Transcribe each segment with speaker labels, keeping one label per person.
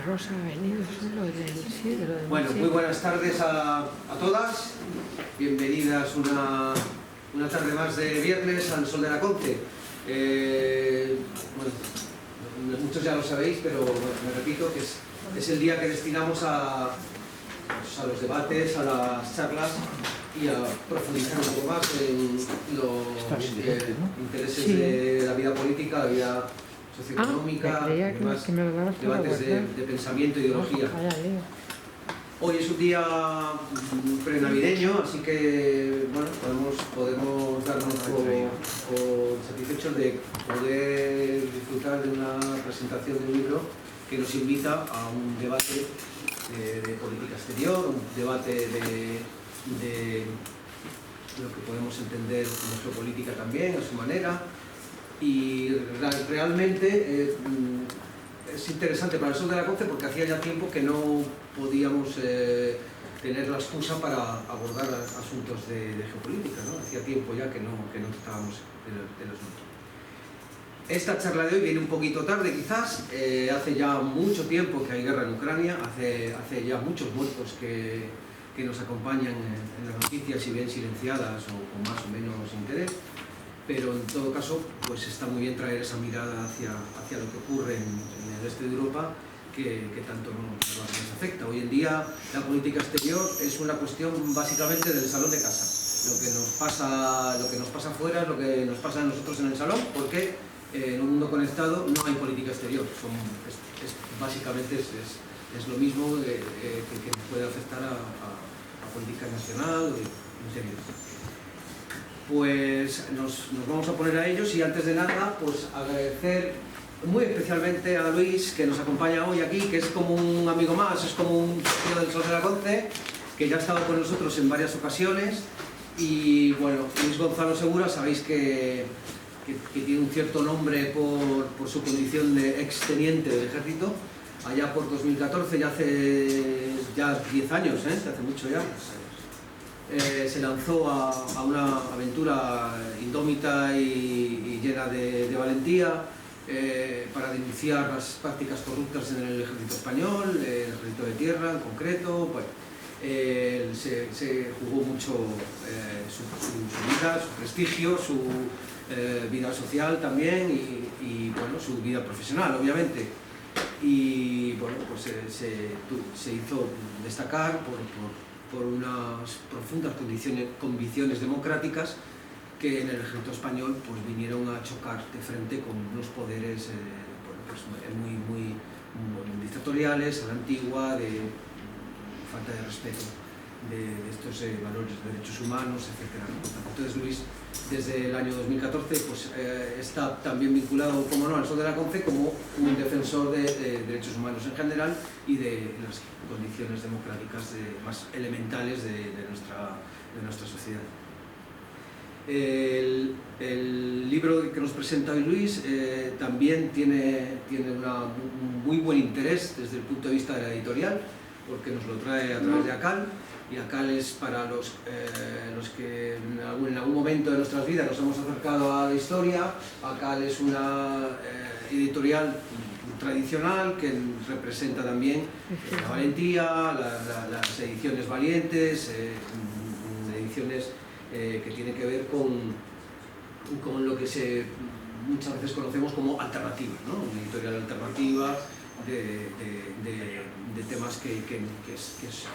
Speaker 1: Rosa ha venido solo del
Speaker 2: Bueno, muy buenas tardes a todas. Bienvenidas una tarde más de viernes al Sol de la Conce. Bueno, muchos ya lo sabéis, pero me repito que es el día que destinamos a los debates, a las charlas y a profundizar un poco más en los intereses de la vida política, la vida socioeconómica, debates de pensamiento e ideología. Hoy es un día prenavideño, así que bueno, podemos darnos por satisfechos de poder disfrutar de una presentación de un libro que nos invita a un debate de política exterior, un debate de lo que podemos entender como geopolítica también, a su manera. Y realmente es interesante para el Sol de la Conce porque hacía ya tiempo que no podíamos tener la excusa para abordar asuntos de geopolítica, ¿no? Hacía tiempo ya que no tratábamos de los mismos. Esta charla de hoy viene un poquito tarde quizás, hace ya mucho tiempo que hay guerra en Ucrania, hace ya muchos muertos que nos acompañan en las noticias y bien silenciadas o con más o menos interés. Pero en todo caso, pues está muy bien traer esa mirada hacia lo que ocurre en el este de Europa, que tanto nos afecta. Hoy en día la política exterior es una cuestión básicamente del salón de casa. Lo que nos pasa afuera es lo que nos pasa a nosotros en el salón, porque en un mundo conectado no hay política exterior. Básicamente es lo mismo que puede afectar a política nacional o interior. Pues nos vamos a poner a ellos y antes de nada pues agradecer muy especialmente a Luis, que nos acompaña hoy aquí, que es como un amigo más, es como un tío del Sol de la Conce, que ya ha estado con nosotros en varias ocasiones. Y bueno, Luis Gonzalo Segura, sabéis que tiene un cierto nombre por su condición de exteniente del ejército. Allá por 2014, ya hace 10 años, hace mucho ya. Se lanzó a una aventura indómita y llena de valentía para denunciar las prácticas corruptas en el ejército español, el ejército de tierra en concreto. Bueno, se jugó mucho su vida, su prestigio, su vida social también y bueno, su vida profesional, obviamente. Y bueno, pues se hizo destacar por unas profundas convicciones democráticas que en el ejército español pues vinieron a chocar de frente con unos poderes muy dictatoriales, a la antigua, de falta de respeto de estos valores de derechos humanos, etc. Entonces Luis, desde el año 2014, pues, está también vinculado, como no, al Sol de la Conce como un defensor de derechos humanos en general y de las condiciones democráticas más elementales de nuestra sociedad. El libro que nos presenta hoy Luis también tiene un muy buen interés desde el punto de vista de la editorial, porque nos lo trae a través de ACAL, y ACAL es para los que en algún momento de nuestras vidas nos hemos acercado a la historia. ACAL es una editorial tradicional que representa también la valentía, las ediciones valientes, ediciones que tienen que ver con lo que muchas veces conocemos como alternativas, ¿no? Una editorial alternativa de temas que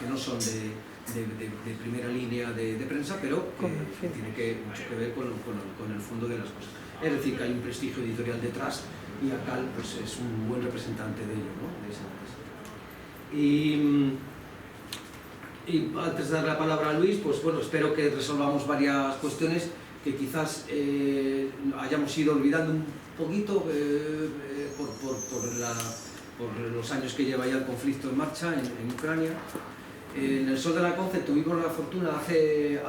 Speaker 2: no son de primera línea de prensa, pero que tiene mucho que ver con el fondo de las cosas. Es decir, que hay un prestigio editorial detrás y ACAL pues, es un buen representante de ello, ¿no? De esa empresa. Y antes de dar la palabra a Luis, pues bueno, espero que resolvamos varias cuestiones que quizás hayamos ido olvidando un poquito por los años que lleva ya el conflicto en marcha en Ucrania. En el Sol de la Conce tuvimos la fortuna hace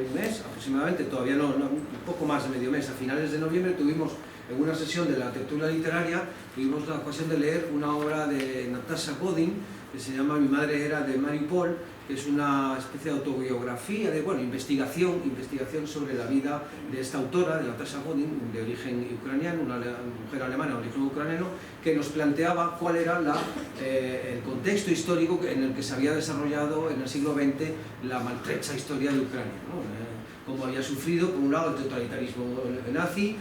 Speaker 2: un mes aproximadamente, todavía no, un poco más de medio mes, a finales de noviembre tuvimos en una sesión de la tertulia literaria tuvimos la ocasión de leer una obra de Natasha Godin que se llama Mi madre era de Mariupol, que es una especie de autobiografía, de investigación sobre la vida de esta autora, de Natasha Godin, de origen ucraniano, una mujer alemana de origen ucraniano, que nos planteaba cuál era el contexto histórico en el que se había desarrollado en el siglo XX la maltrecha historia de Ucrania, ¿no? Cómo había sufrido, por un lado, el totalitarismo nazi,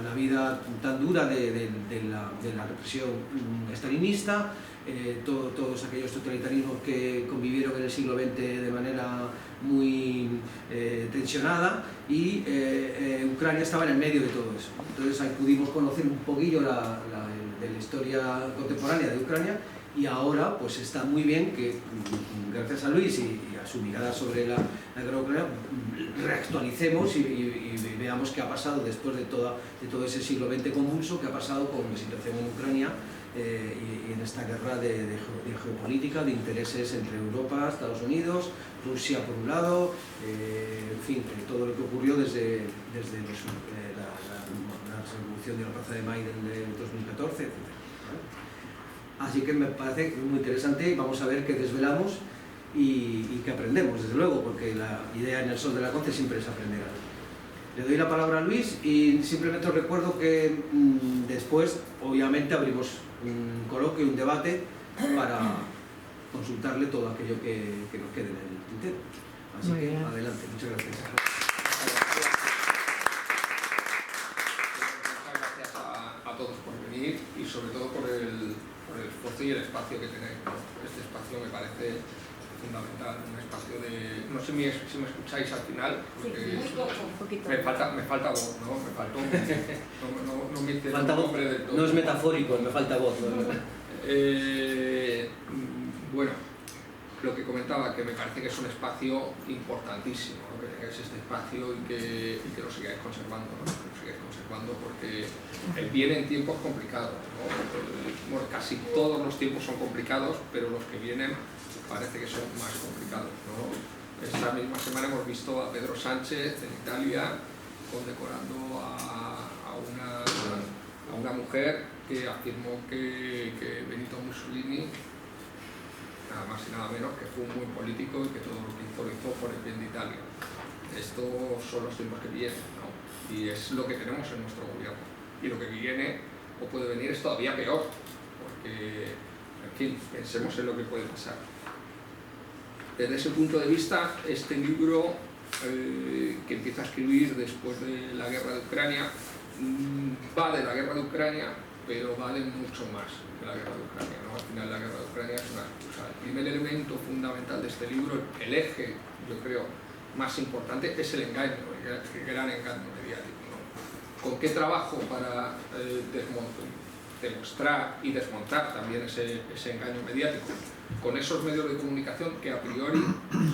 Speaker 2: la vida tan dura de la represión stalinista, todos aquellos totalitarismos que convivieron en el siglo XX de manera muy tensionada, y Ucrania estaba en el medio de todo eso. Entonces ahí pudimos conocer un poquillo de la historia contemporánea de Ucrania, y ahora pues está muy bien que, gracias a Luis y a su mirada sobre la guerra ucraniana, reactualicemos y veamos qué ha pasado después de todo ese siglo XX convulso, qué ha pasado con la situación en Ucrania y en esta guerra de geopolítica, de intereses entre Europa, Estados Unidos, Rusia por un lado, en fin, todo lo que ocurrió desde la revolución de la Plaza de Mayo del 2014, etc. Así que me parece muy interesante, y vamos a ver qué desvelamos y qué aprendemos, desde luego, porque la idea en el Sol de la Conce siempre es aprender algo. Le doy la palabra a Luis y simplemente os recuerdo que después, obviamente, abrimos un coloquio, un debate para consultarle todo aquello que nos quede en el tintero. Así
Speaker 1: Muy
Speaker 2: que
Speaker 1: bien.
Speaker 2: adelante, muchas gracias.
Speaker 3: Muchas gracias a todos por venir y sobre todo por el esfuerzo y el espacio que tenéis, ¿no? Este espacio me parece fundamental, un espacio de... No sé si me escucháis al final, porque me falta voz, ¿no? Me faltó... No me hice
Speaker 2: Falta voz,
Speaker 3: nombre del todo.
Speaker 2: no es metafórico, me falta voz.
Speaker 3: Bueno, lo que comentaba, que me parece que es un espacio importantísimo, ¿no? Que tengáis este espacio y que lo sigáis conservando, ¿no? Que lo sigáis conservando porque viene en tiempos complicados, ¿no? Bueno, casi todos los tiempos son complicados, pero los que vienen parece que son más complicados, ¿no? Esta misma semana hemos visto a Pedro Sánchez en Italia condecorando a una mujer que afirmó que Benito Mussolini, nada más y nada menos, que fue un buen político y que todo lo que hizo lo hizo por el bien de Italia. Estos son los tiempos que vienen, ¿no? Y es lo que tenemos en nuestro gobierno. Y lo que viene o puede venir es todavía peor, porque, en fin, pensemos en lo que puede pasar. Desde ese punto de vista, este libro que empieza a escribir después de la guerra de Ucrania, va de la guerra de Ucrania, pero va de mucho más que la guerra de Ucrania, ¿no? Al final la guerra de Ucrania es una excusa. El primer elemento fundamental de este libro, el eje, yo creo, más importante, es el engaño, el gran engaño mediático, ¿no? ¿Con qué trabajo para demostrar y desmontar también ese engaño mediático? Con esos medios de comunicación que a priori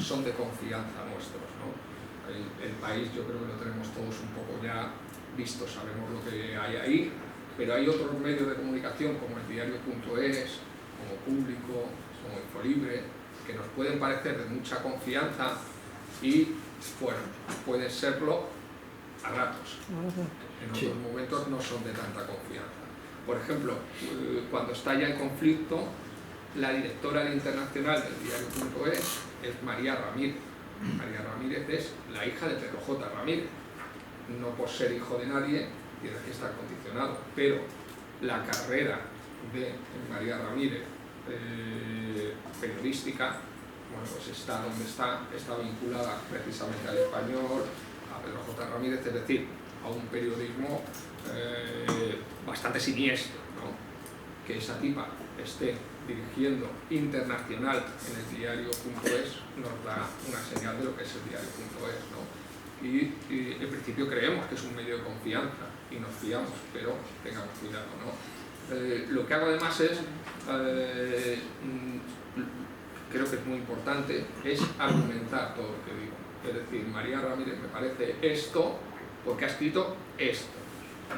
Speaker 3: son de confianza nuestros, ¿no? El país yo creo que lo tenemos todos un poco ya visto, sabemos lo que hay ahí, pero hay otros medios de comunicación como el diario.es, como Público, como Infolibre, que nos pueden parecer de mucha confianza y, bueno, pueden serlo a ratos. En otros momentos no son de tanta confianza. Por ejemplo, cuando estalla el conflicto, la directora del Internacional del diario.es es María Ramírez. María Ramírez es la hija de Pedro J. Ramírez. No por ser hijo de nadie tiene que estar condicionado, pero la carrera de María Ramírez periodística, bueno, pues está donde está vinculada precisamente al Español, a Pedro J. Ramírez, es decir, a un periodismo bastante siniestro, ¿no? Que esa tipa esté dirigiendo Internacional en el diario.es nos da una señal de lo que es el diario.es, ¿no? Y en principio creemos que es un medio de confianza y nos fiamos, pero tengamos cuidado, ¿no? Lo que hago además es, creo que es muy importante, es argumentar todo lo que digo. Es decir, María Ramírez me parece esto porque ha escrito esto,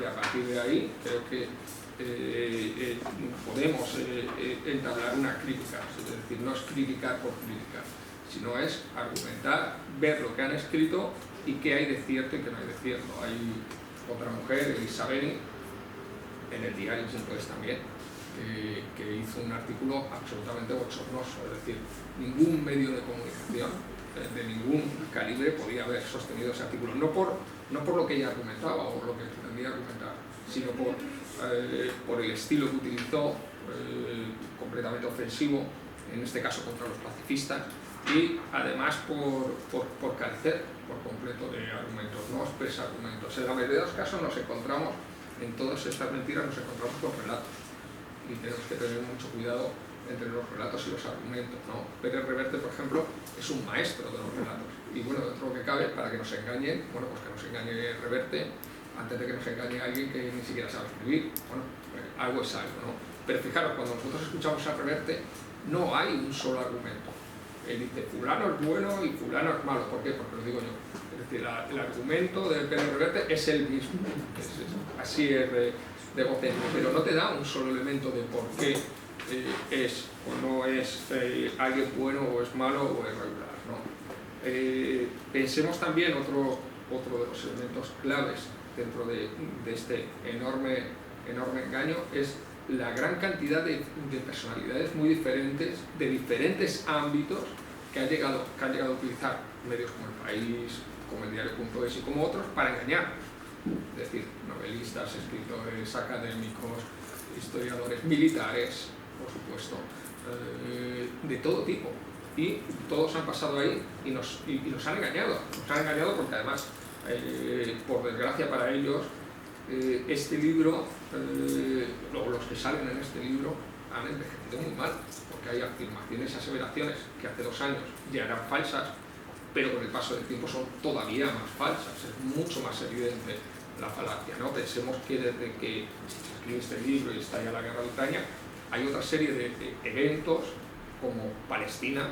Speaker 3: y a partir de ahí creo que podemos entablar una crítica, es decir, no es criticar por criticar, sino es argumentar, ver lo que han escrito y qué hay de cierto y qué no hay de cierto. Hay otra mujer, Elisa Beni, en el diario.es también, que hizo un artículo absolutamente bochornoso, es decir, ningún medio de comunicación de ningún calibre podía haber sostenido ese artículo, no por lo que ella argumentaba o lo que pretendía argumentar, sino por el estilo que utilizó, completamente ofensivo, en este caso contra los pacifistas, y además por carecer por completo de argumentos, no expresa argumentos. En la mayoría de los casos nos encontramos, en todas estas mentiras nos encontramos con relatos, y tenemos que tener mucho cuidado entre los relatos y los argumentos, ¿no? Pérez Reverte, por ejemplo, es un maestro de los relatos, y bueno, dentro de lo que cabe, para que nos engañen, bueno, pues que nos engañe Reverte antes de que nos engañe alguien que ni siquiera sabe escribir. Bueno, algo es algo, ¿no? Pero fijaros, cuando nosotros escuchamos a Reverte, no hay un solo argumento. Él dice, fulano es bueno y fulano es malo. ¿Por qué? Porque lo digo yo. Es decir, el argumento de Pérez Reverte es el mismo. Así es de egocéntrico, pero no te da un solo elemento de por qué es o no es alguien bueno o es malo o es regular, ¿no? Pensemos también otro de los elementos claves dentro de este enorme engaño es la gran cantidad de personalidades muy diferentes, de diferentes ámbitos, que han llegado a utilizar medios como El País, como el diario.es y como otros para engañar. Es decir, novelistas, escritores, académicos, historiadores, militares, por supuesto, de todo tipo. Y todos han pasado ahí y nos han engañado. Nos han engañado porque además, por desgracia para ellos, este libro, los que salen en este libro, han envejecido muy mal, porque hay afirmaciones y aseveraciones que hace 2 años ya eran falsas, pero con el paso del tiempo son todavía más falsas, es mucho más evidente la falacia, ¿no? Pensemos que desde que se escribe este libro y estalla la guerra de Ucrania, hay otra serie de eventos como Palestina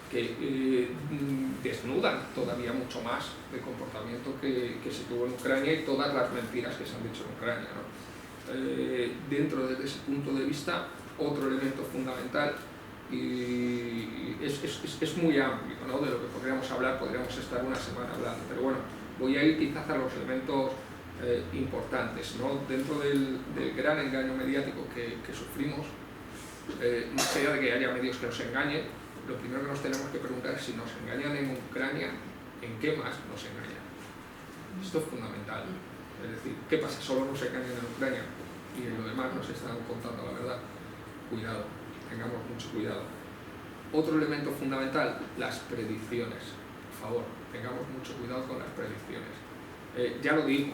Speaker 3: que desnudan todavía mucho más el comportamiento que se tuvo en Ucrania y todas las mentiras que se han dicho en Ucrania, ¿no? Dentro de ese punto de vista, otro elemento fundamental, y es muy amplio, ¿no? De lo que podríamos hablar, podríamos estar una semana hablando, pero bueno, voy a ir quizás a los elementos importantes, ¿no? Dentro del gran engaño mediático que sufrimos, más allá de que haya medios que nos engañen, lo primero que nos tenemos que preguntar es si nos engañan en Ucrania, ¿en qué más nos engañan? Esto es fundamental. Es decir, ¿qué pasa? ¿Solo nos engañan en Ucrania y en lo demás nos están contando la verdad? Cuidado, tengamos mucho cuidado. Otro elemento fundamental, las predicciones. Por favor, tengamos mucho cuidado con las predicciones. Ya lo digo,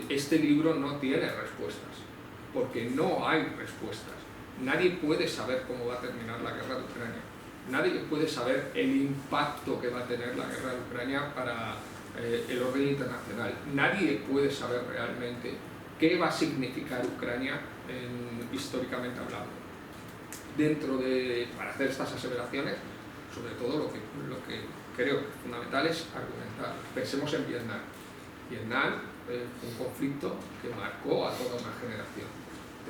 Speaker 3: este libro no tiene respuestas, porque no hay respuestas. Nadie puede saber cómo va a terminar la guerra de Ucrania. Nadie puede saber el impacto que va a tener la guerra de Ucrania para el orden internacional. Nadie puede saber realmente qué va a significar Ucrania históricamente hablando. Para hacer estas aseveraciones, sobre todo lo que creo que es fundamental es argumentar. Pensemos en Vietnam. Vietnam fue un conflicto que marcó a toda una generación,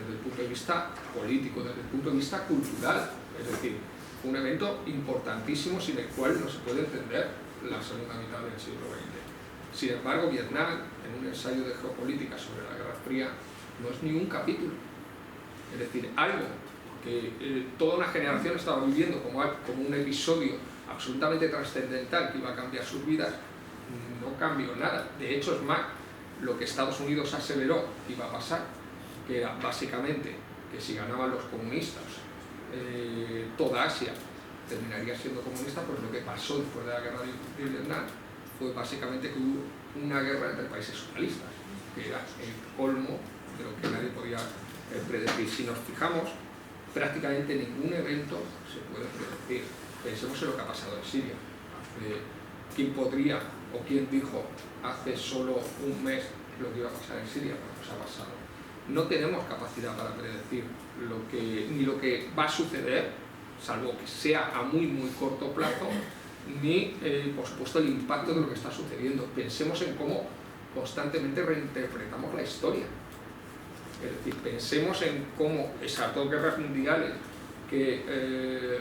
Speaker 3: desde el punto de vista político, desde el punto de vista cultural, es decir, fue un evento importantísimo sin el cual no se puede entender la segunda mitad del siglo XX. Sin embargo, Vietnam, en un ensayo de geopolítica sobre la Guerra Fría, no es ni un capítulo. Es decir, algo que toda una generación estaba viviendo como un episodio absolutamente trascendental que iba a cambiar sus vidas, no cambió nada. De hecho, es más, lo que Estados Unidos aseveró que iba a pasar, que era básicamente que si ganaban los comunistas, toda Asia terminaría siendo comunista, pues lo que pasó después de la guerra de Vietnam fue básicamente que hubo una guerra entre países socialistas, que era el colmo de lo que nadie podía predecir. Si nos fijamos, prácticamente ningún evento se puede predecir. Pensemos en lo que ha pasado en Siria. ¿Quién podría o quién dijo hace solo un mes lo que iba a pasar en Siria? Pues ha pasado. No tenemos capacidad para predecir ni lo que va a suceder, salvo que sea a muy corto plazo, ni por supuesto el impacto de lo que está sucediendo. Pensemos en cómo constantemente reinterpretamos la historia. Es decir, pensemos en cómo esas 2 guerras mundiales que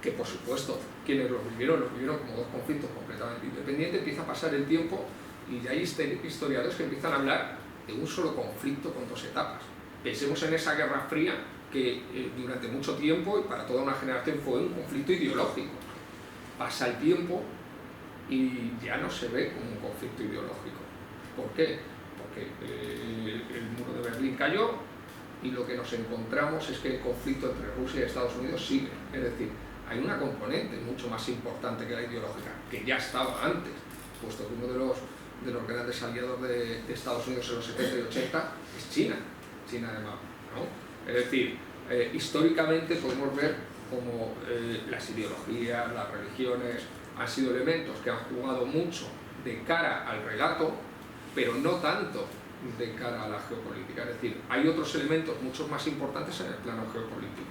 Speaker 3: que por supuesto quienes los vivieron como dos conflictos completamente independientes. Empieza a pasar el tiempo y ya hay historiadores que empiezan a hablar de un solo conflicto con dos etapas. Pensemos en esa Guerra Fría que durante mucho tiempo y para toda una generación fue un conflicto ideológico. Pasa el tiempo y ya no se ve como un conflicto ideológico. ¿Por qué? Porque el muro de Berlín cayó y lo que nos encontramos es que el conflicto entre Rusia y Estados Unidos sigue. Es decir, hay una componente mucho más importante que la ideológica, que ya estaba antes, puesto que uno de los grandes aliados de Estados Unidos en los 70 y 80 es China de Mao, ¿no? Es decir, históricamente podemos ver cómo las ideologías, las religiones han sido elementos que han jugado mucho de cara al relato, pero no tanto de cara a la geopolítica. Es decir, hay otros elementos mucho más importantes en el plano geopolítico.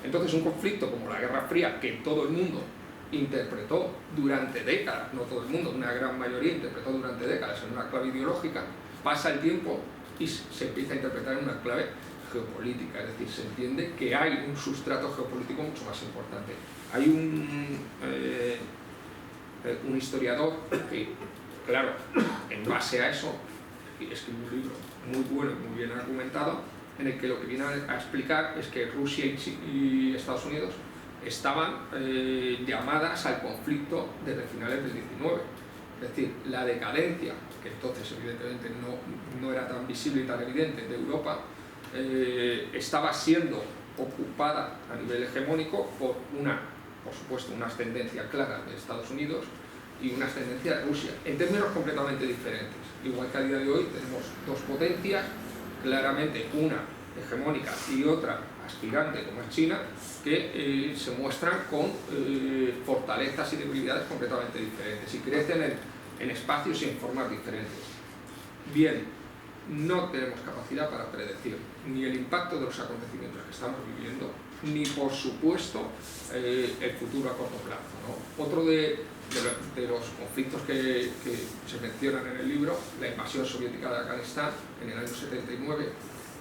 Speaker 3: Entonces, un conflicto como la Guerra Fría, que todo el mundo interpretó durante décadas, no todo el mundo, una gran mayoría interpretó durante décadas en una clave ideológica, pasa el tiempo y se empieza a interpretar en una clave geopolítica, es decir, se entiende que hay un sustrato geopolítico mucho más importante. Hay un historiador que, claro, en base a eso, escribe un libro muy bueno y muy bien argumentado, en el que lo que viene a explicar es que Rusia y Estados Unidos estaban llamadas al conflicto desde finales del 19. Es decir, la decadencia, que entonces evidentemente no era tan visible y tan evidente, de Europa, estaba siendo ocupada a nivel hegemónico por supuesto, una ascendencia clara de Estados Unidos y una ascendencia de Rusia, en términos completamente diferentes. Igual que a día de hoy tenemos dos potencias, claramente una hegemónica y otra aspirante como es China, que se muestran con fortalezas y debilidades completamente diferentes y crecen en espacios y en formas diferentes. Bien, no tenemos capacidad para predecir ni el impacto de los acontecimientos que estamos viviendo, ni por supuesto el futuro a corto plazo, ¿no? Otro de los conflictos que se mencionan en el libro, la invasión soviética de Afganistán en el año 79,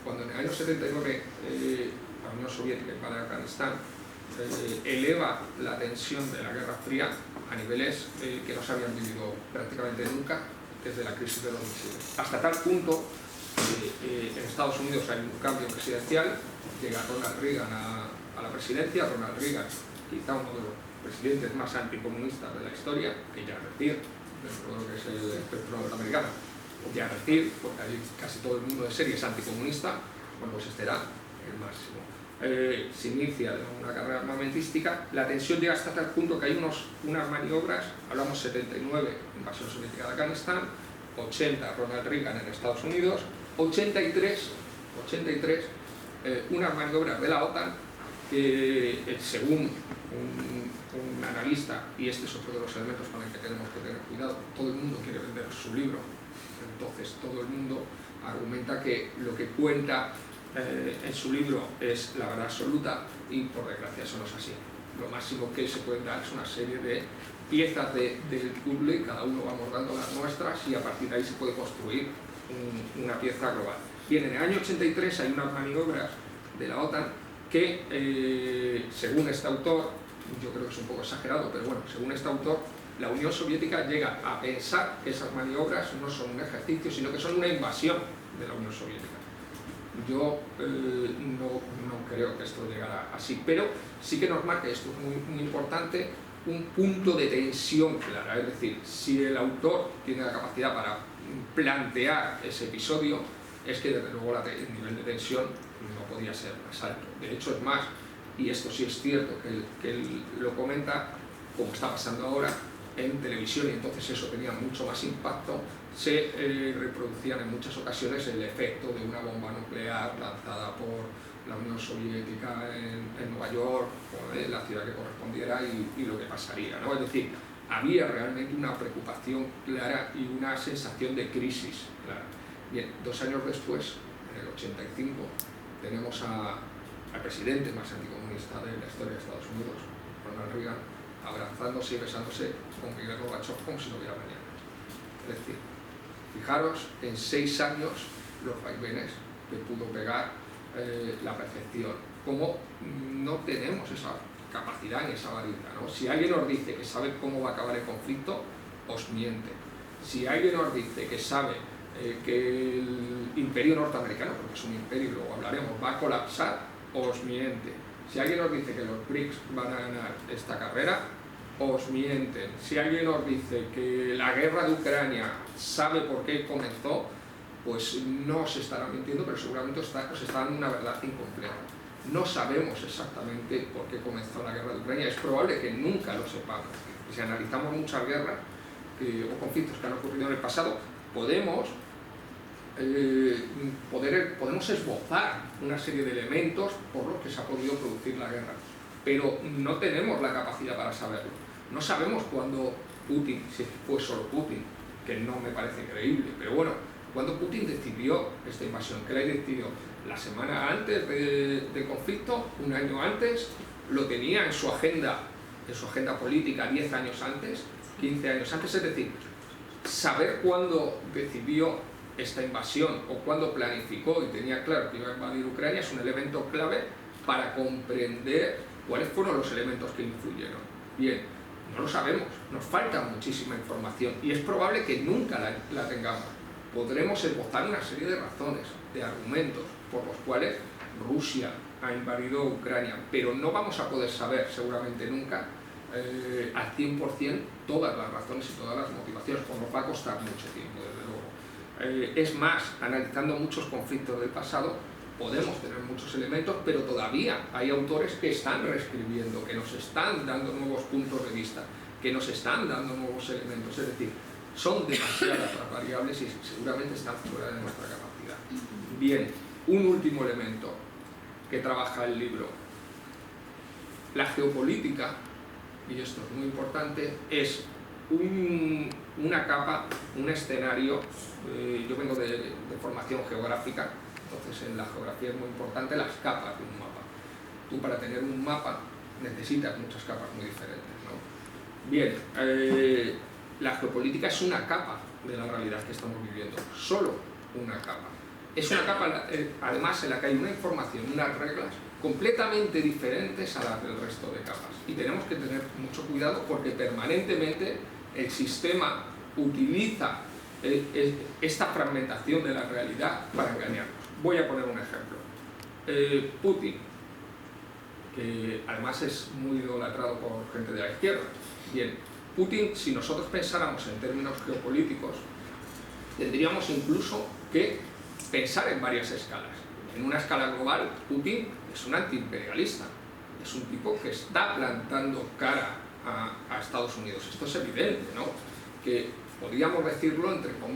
Speaker 3: cuando en el año 79 la Unión Soviética invade Afganistán, eleva la tensión de la Guerra Fría a niveles que no se habían vivido prácticamente nunca desde la crisis de los misiles. Hasta tal punto en Estados Unidos hay un cambio presidencial, llega Ronald Reagan a la presidencia. Ronald Reagan, quizá uno de los presidentes más anticomunistas de la historia, que ya decir, dentro de lo que es el espectro norteamericano, ya decir, porque ahí casi todo el mundo de serie es anticomunista, bueno, pues este era el máximo. Se inicia una carrera armamentística, la tensión llega hasta tal punto que hay unas maniobras, hablamos 79, invasión soviética de Afganistán, 80, Ronald Reagan en Estados Unidos, 83, unas maniobras de la OTAN que, según un analista, y este es otro de los elementos con el que tenemos que tener cuidado, todo el mundo quiere vender su libro, entonces todo el mundo argumenta que lo que cuenta en su libro es la verdad absoluta, y por desgracia eso no es así. Lo máximo que se puede dar es una serie de piezas del puzzle, cada uno vamos dando las nuestras y a partir de ahí se puede construir una pieza global. Bien, en el año 83 hay unas maniobras de la OTAN que, según este autor, yo creo que es un poco exagerado, pero bueno, según este autor, la Unión Soviética llega a pensar que esas maniobras no son un ejercicio, sino que son una invasión de la Unión Soviética. Yo no creo que esto llegara así, pero sí que nos marca, esto es muy importante, un punto de tensión clara. Es decir, si el autor tiene la capacidad para plantear ese episodio, es que desde luego el nivel de tensión no podía ser más alto. De hecho, es más, y esto sí es cierto, que él lo comenta, como está pasando ahora en televisión, y entonces eso tenía mucho más impacto, se reproducían en muchas ocasiones el efecto de una bomba nuclear lanzada por la Unión Soviética en Nueva York, o en la ciudad que correspondiera, y lo que pasaría, ¿no? Es decir, había realmente una preocupación clara y una sensación de crisis clara. Bien, 2 años después, en el 85, tenemos al presidente más anticomunista de la historia de Estados Unidos, Ronald Reagan, abrazándose y besándose con Mikhail Gorbachev como si no hubiera mañana. Es decir, fijaros en 6 años los vaivenes que pudo pegar la percepción. Como no tenemos esa capacidad en esa varita, ¿no? Si alguien os dice que sabe cómo va a acabar el conflicto, os miente. Si alguien os dice que sabe que el imperio norteamericano, porque es un imperio y luego hablaremos, va a colapsar, os miente. Si alguien os dice que los BRICS van a ganar esta carrera, os mienten. Si alguien os dice que la guerra de Ucrania sabe por qué comenzó, pues no os estará mintiendo, pero seguramente os está dando una verdad incompleta. No sabemos exactamente por qué comenzó la guerra de Ucrania, es probable que nunca lo sepamos. Si analizamos muchas guerras o conflictos que han ocurrido en el pasado, podemos esbozar una serie de elementos por los que se ha podido producir la guerra, pero no tenemos la capacidad para saberlo. No sabemos cuándo Putin, si fue solo Putin, que no me parece creíble, pero bueno, cuando Putin decidió esta invasión, que la decidió la semana antes del conflicto, un año antes, lo tenía en su agenda política 10 años antes, 15 años antes, es decir, saber cuándo decidió esta invasión o cuándo planificó y tenía claro que iba a invadir Ucrania es un elemento clave para comprender cuáles fueron los elementos que influyeron. Bien, no lo sabemos, nos falta muchísima información y es probable que nunca la tengamos. Podremos esbozar una serie de razones, de argumentos por los cuales Rusia ha invadido Ucrania, pero no vamos a poder saber seguramente nunca al 100% todas las razones y todas las motivaciones, pues nos va a costar mucho tiempo, desde luego. Es más, analizando muchos conflictos del pasado, podemos tener muchos elementos, pero todavía hay autores que están reescribiendo, que nos están dando nuevos puntos de vista, que nos están dando nuevos elementos, es decir, son demasiadas las variables y seguramente están fuera de nuestra capacidad. Bien, un último elemento que trabaja el libro. La geopolítica, y esto es muy importante, es una capa, un escenario. Yo vengo de formación geográfica, entonces en la geografía es muy importante las capas de un mapa. Tú para tener un mapa necesitas muchas capas muy diferentes, ¿no? Bien, la geopolítica es una capa de la realidad que estamos viviendo, solo una capa. Es una capa, además, en la que hay una información, unas reglas completamente diferentes a las del resto de capas. Y tenemos que tener mucho cuidado porque permanentemente el sistema utiliza esta fragmentación de la realidad para engañarnos. Voy a poner un ejemplo. Putin, que además es muy idolatrado por gente de la izquierda. Bien, Putin, si nosotros pensáramos en términos geopolíticos, tendríamos incluso que pensar en varias escalas. En una escala global, Putin es un antiimperialista, es un tipo que está plantando cara a Estados Unidos. Esto es evidente, ¿no? Que podríamos decirlo entre comillas